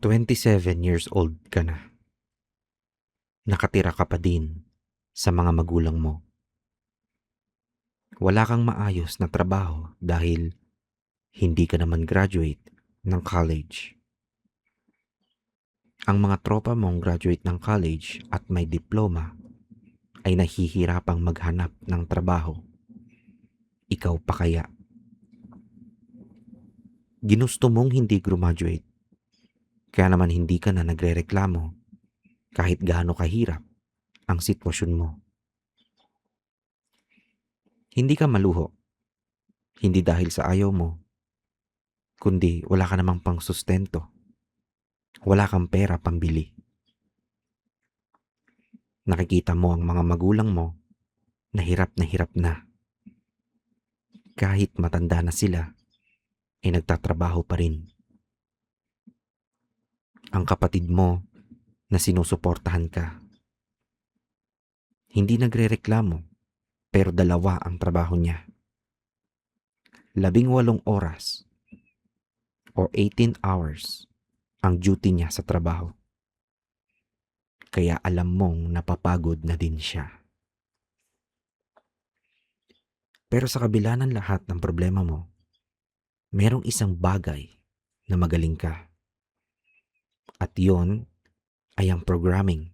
27 years old ka na. Nakatira ka pa din sa mga magulang mo. Wala kang maayos na trabaho dahil hindi ka naman graduate ng college. Ang mga tropa mong graduate ng college at may diploma ay nahihirapang maghanap ng trabaho. Ikaw pa kaya? Ginusto mong hindi graduate, kaya naman hindi ka na nagrereklamo kahit gaano kahirap ang sitwasyon mo. Hindi ka maluho, hindi dahil sa ayaw mo, kundi wala ka namang pangsustento. Wala kang pera pambili. Nakikita mo ang mga magulang mo na hirap na. Kahit matanda na sila, ay nagtatrabaho pa rin. Ang kapatid mo na sinusuportahan ka, hindi nagrereklamo, pero 2 ang trabaho niya. 18 oras or 18 hours ang duty niya sa trabaho. Kaya alam mong napapagod na din siya. Pero sa kabila ng lahat ng problema mo, merong isang bagay na magaling ka. At yon ay ang programming.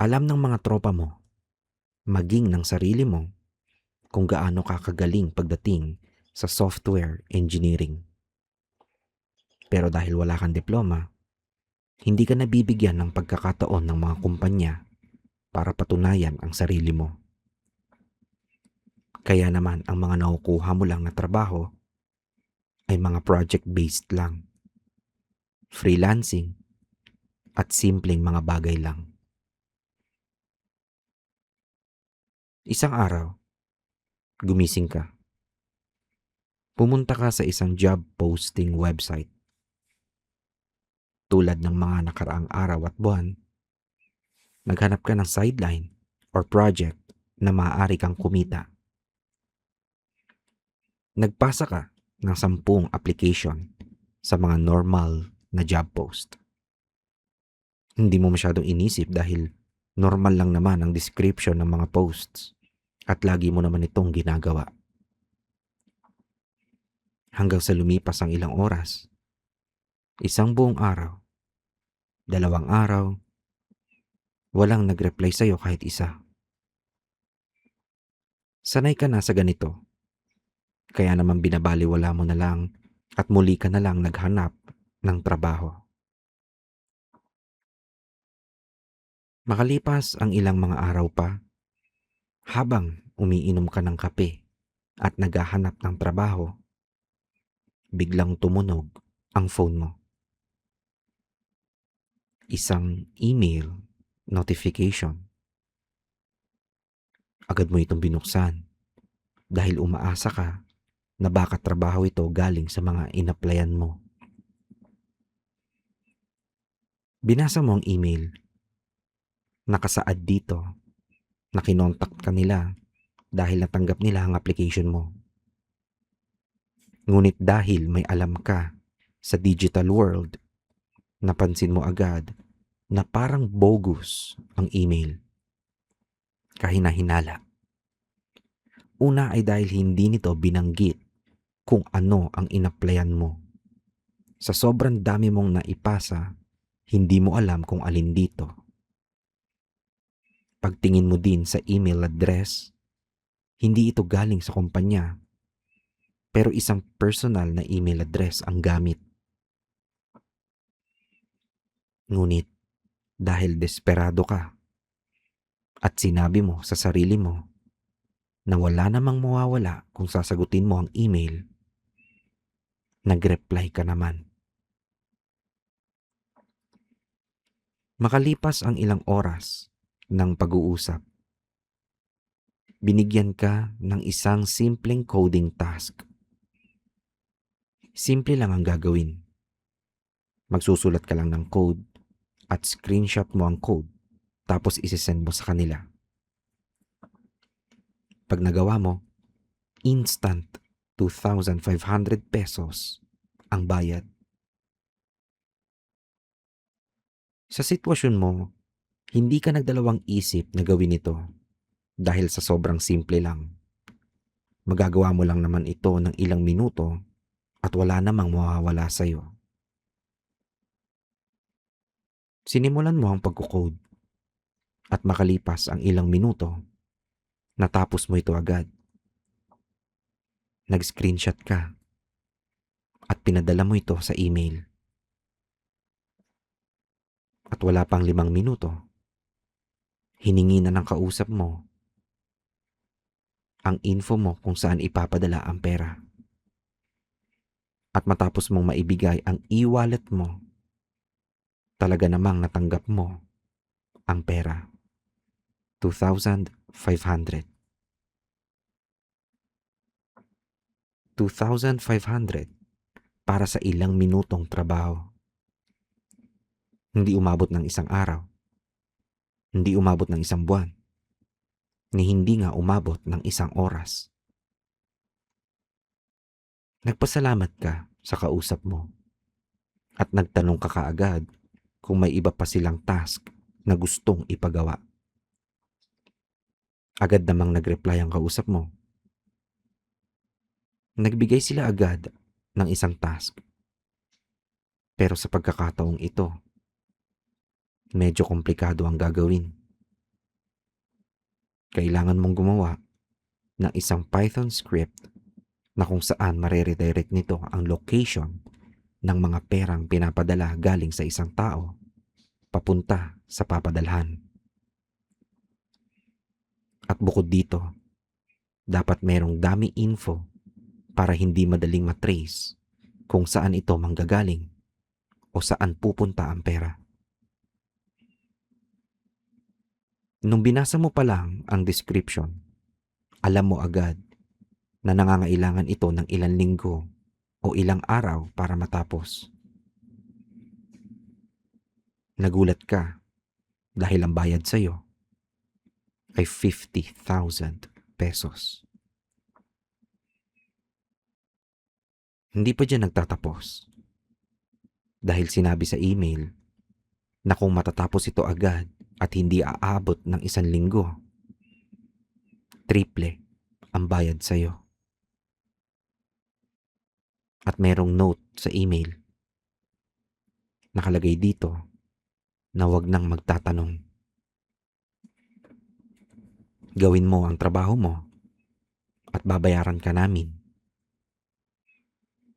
Alam ng mga tropa mo, maging ng sarili mo, kung gaano ka kagaling pagdating sa software engineering. Pero dahil wala kang diploma, hindi ka nabibigyan ng pagkakataon ng mga kumpanya para patunayan ang sarili mo. Kaya naman ang mga nakukuha mo lang na trabaho ay mga project-based lang, freelancing, at simpleng mga bagay lang. Isang araw, gumising ka. Pumunta ka sa isang job posting website. Tulad ng mga nakaraang araw at buwan, naghanap ka ng sideline or project na maaari kang kumita. Nagpasa ka ng 10 application sa mga normal na job post. Hindi mo masyadong inisip dahil normal lang naman ang description ng mga posts at lagi mo naman itong ginagawa. Hanggang sa lumipas ang ilang oras, 1 buong araw, 2 araw, walang nag-reply sa'yo kahit isa. Sanay ka na sa ganito, kaya naman binabaliwala mo na lang at muli ka na lang naghanap ng trabaho. Makalipas ang ilang mga araw pa, habang umiinom ka ng kape at naghahanap ng trabaho, biglang tumunog ang phone mo. Isang email notification. Agad mo itong binuksan dahil umaasa ka na baka trabaho ito galing sa mga in-applyan mo. Binasa mo ang email. Nakasaad dito na kinontak ka nila dahil natanggap nila ang application mo. Ngunit dahil may alam ka sa digital world, napansin mo agad na parang bogus ang email. Kahina-hinala. Una ay dahil hindi nito binanggit kung ano ang in-applyan mo. Sa sobrang dami mong naipasa, hindi mo alam kung alin dito. Pagtingin mo din sa email address, hindi ito galing sa kumpanya, pero isang personal na email address ang gamit. Ngunit dahil desperado ka at sinabi mo sa sarili mo na wala namang mawawala kung sasagutin mo ang email, nag-reply ka naman. Makalipas ang ilang oras ng pag-uusap, binigyan ka ng isang simpleng coding task. Simple lang ang gagawin. Magsusulat ka lang ng code at screenshot mo ang code tapos isisend mo sa kanila. Pag nagawa mo, instant 2,500 pesos ang bayad. Sa sitwasyon mo, hindi ka nagdalawang isip na gawin ito dahil sa sobrang simple lang. Magagawa mo lang naman ito ng ilang minuto at wala namang mawawala sa'yo. Sinimulan mo ang pagkukode at makalipas ang ilang minuto, natapos mo ito agad. Nag-screenshot ka at pinadala mo ito sa email. At wala pang 5 minuto, hiningi na ng kausap mo ang info mo kung saan ipapadala ang pera. At matapos mong maibigay ang e-wallet mo, talaga namang natanggap mo ang pera. 2,500. 2,500 para sa ilang minutong trabaho. Hindi umabot ng isang araw. Hindi umabot ng isang buwan. Ni hindi nga umabot ng isang oras. Nagpasalamat ka sa kausap mo at nagtanong ka kaagad kung may iba pa silang task na gustong ipagawa. Agad namang nag-reply ang kausap mo. Nagbigay sila agad ng isang task. Pero sa pagkakataong ito, medyo komplikado ang gagawin. Kailangan mong gumawa ng isang Python script na kung saan mareredirect nito ang location ng mga perang pinapadala galing sa isang tao papunta sa papadalhan. At bukod dito, dapat merong dami info para hindi madaling matrace kung saan ito manggagaling o saan pupunta ang pera. Nung binasa mo pa lang ang description, alam mo agad na nangangailangan ito ng ilang linggo o ilang araw para matapos. Nagulat ka dahil ang bayad sa'yo ay 50,000 pesos. Hindi pa dyan nagtatapos dahil sinabi sa email na kung matatapos ito agad at hindi aabot ng 1 linggo, triple ang bayad sa'yo. At merong note sa email. Nakalagay dito na wag nang magtatanong. Gawin mo ang trabaho mo at babayaran ka namin.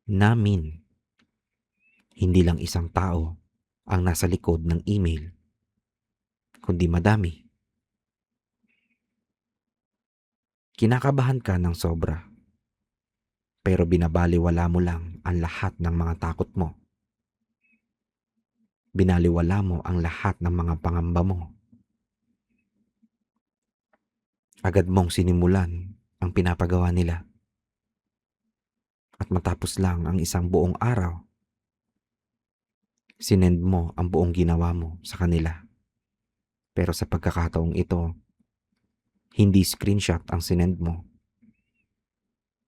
Namin. Hindi lang isang tao ang nasa likod ng email, kundi madami. Kinakabahan ka ng sobra, pero binabaliwala mo lang ang lahat ng mga takot mo. Binaliwala mo ang lahat ng mga pangamba mo. Agad mong sinimulan ang pinapagawa nila. At matapos lang ang isang buong araw, sinend mo ang buong ginawa mo sa kanila. Pero sa pagkakataong ito, hindi screenshot ang sinend mo,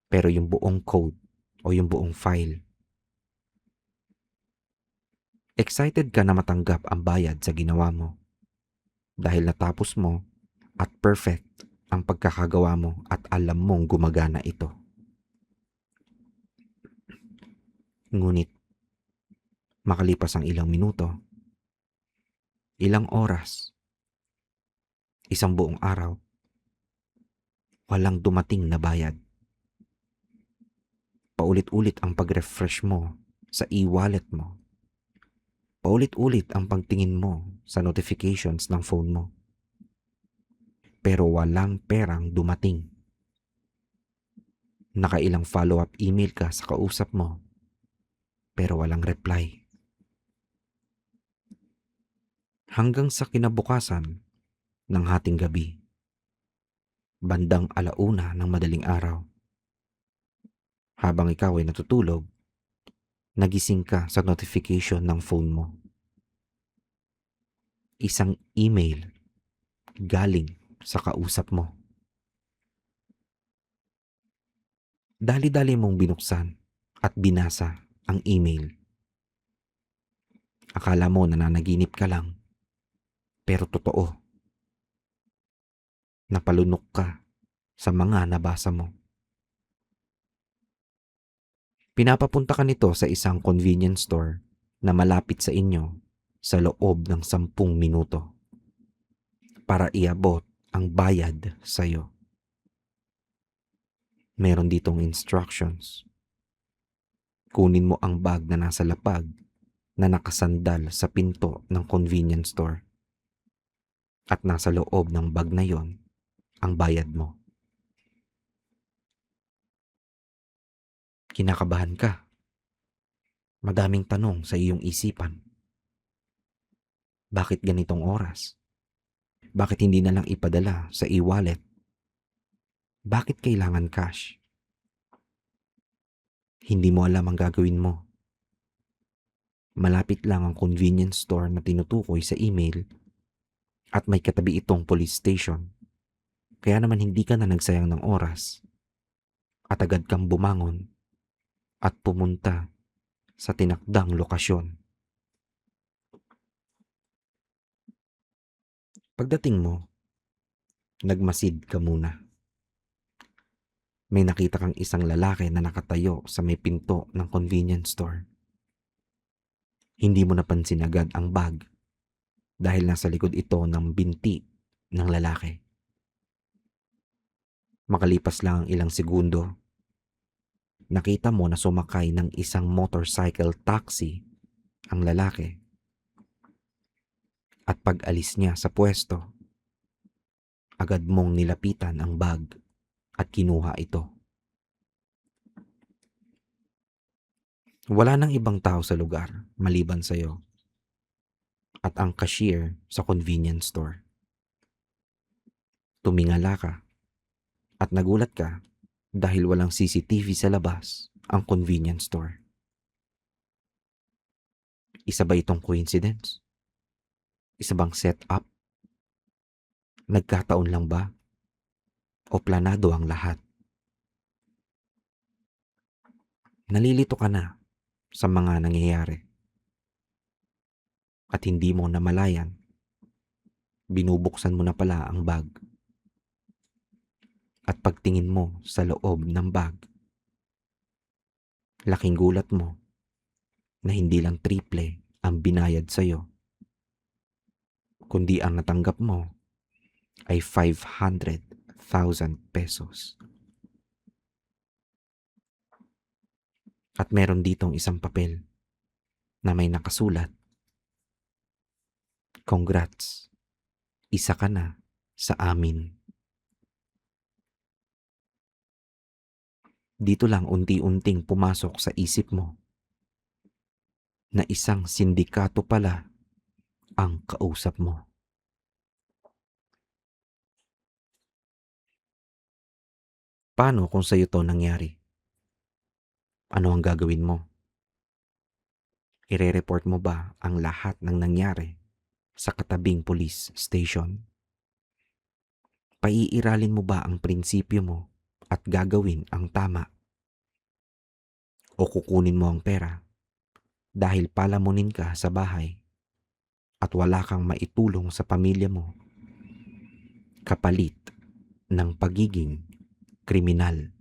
pero yung buong code o yung buong file. Excited ka na matanggap ang bayad sa ginawa mo dahil natapos mo at perfect ang pagkakagawa mo at alam mong gumagana ito. Ngunit, makalipas ang ilang minuto, ilang oras, isang buong araw, walang dumating na bayad. Paulit-ulit ang pag-refresh mo sa e-wallet mo. Paulit-ulit ang pagtingin mo sa notifications ng phone mo. Pero walang perang dumating. Nakailang follow-up email ka sa kausap mo, pero walang reply. Hanggang sa kinabukasan ng hating gabi, bandang 1:00 ng madaling araw, habang ikaw ay natutulog, nagising ka sa notification ng phone mo. Isang email galing sa kausap mo. Dali-dali mong binuksan at binasa ang email. Akala mo nananaginip ka lang, pero totoo. Napalunok ka sa mga nabasa mo. Pinapapunta ka nito sa isang convenience store na malapit sa inyo sa loob ng 10 minuto para iabot ang bayad sa'yo. Meron ditong instructions. Kunin mo ang bag na nasa lapag na nakasandal sa pinto ng convenience store. At nasa loob ng bag na yon ang bayad mo. Kinakabahan ka. Madaming tanong sa iyong isipan. Bakit ganitong oras? Bakit hindi na lang ipadala sa e-wallet? Bakit kailangan cash? Hindi mo alam ang gagawin mo. Malapit lang ang convenience store na tinutukoy sa email at may katabi itong police station. Kaya naman hindi ka na nagsayang ng oras at agad kang bumangon at pumunta sa tinakdang lokasyon. Pagdating mo, nagmasid ka muna. May nakita kang isang lalaki na nakatayo sa may pinto ng convenience store. Hindi mo napansin agad ang bag dahil nasa likod ito ng binti ng lalaki. Makalipas lang ang ilang segundo, nakita mo na sumakay ng isang motorcycle taxi ang lalaki. At pag-alis niya sa pwesto, agad mong nilapitan ang bag at kinuha ito. Wala nang ibang tao sa lugar maliban sa'yo at ang cashier sa convenience store. Tumingala ka at nagulat ka dahil walang CCTV sa labas ang convenience store. Isa ba itong coincidence? Isa bang set-up? Nagkataon lang ba? O planado ang lahat? Nalilito ka na sa mga nangyayari. At hindi mo namalayan, binubuksan mo na pala ang bag. At pagtingin mo sa loob ng bag, laking gulat mo na hindi lang triple ang binayad sa'yo, kundi ang natanggap mo ay 500,000 pesos. At meron ditong isang papel na may nakasulat, "Congrats, isa ka na sa amin." Dito lang unti-unting pumasok sa isip mo na isang sindikato pala ang kausap mo. Paano kung sa'yo to nangyari? Ano ang gagawin mo? Ire-report mo ba ang lahat ng nangyari sa katabing police station? Paiiralin mo ba ang prinsipyo mo at gagawin ang tama? O kukunin mo ang pera dahil palamunin ka sa bahay at wala kang maitulong sa pamilya mo kapalit ng pagiging kriminal?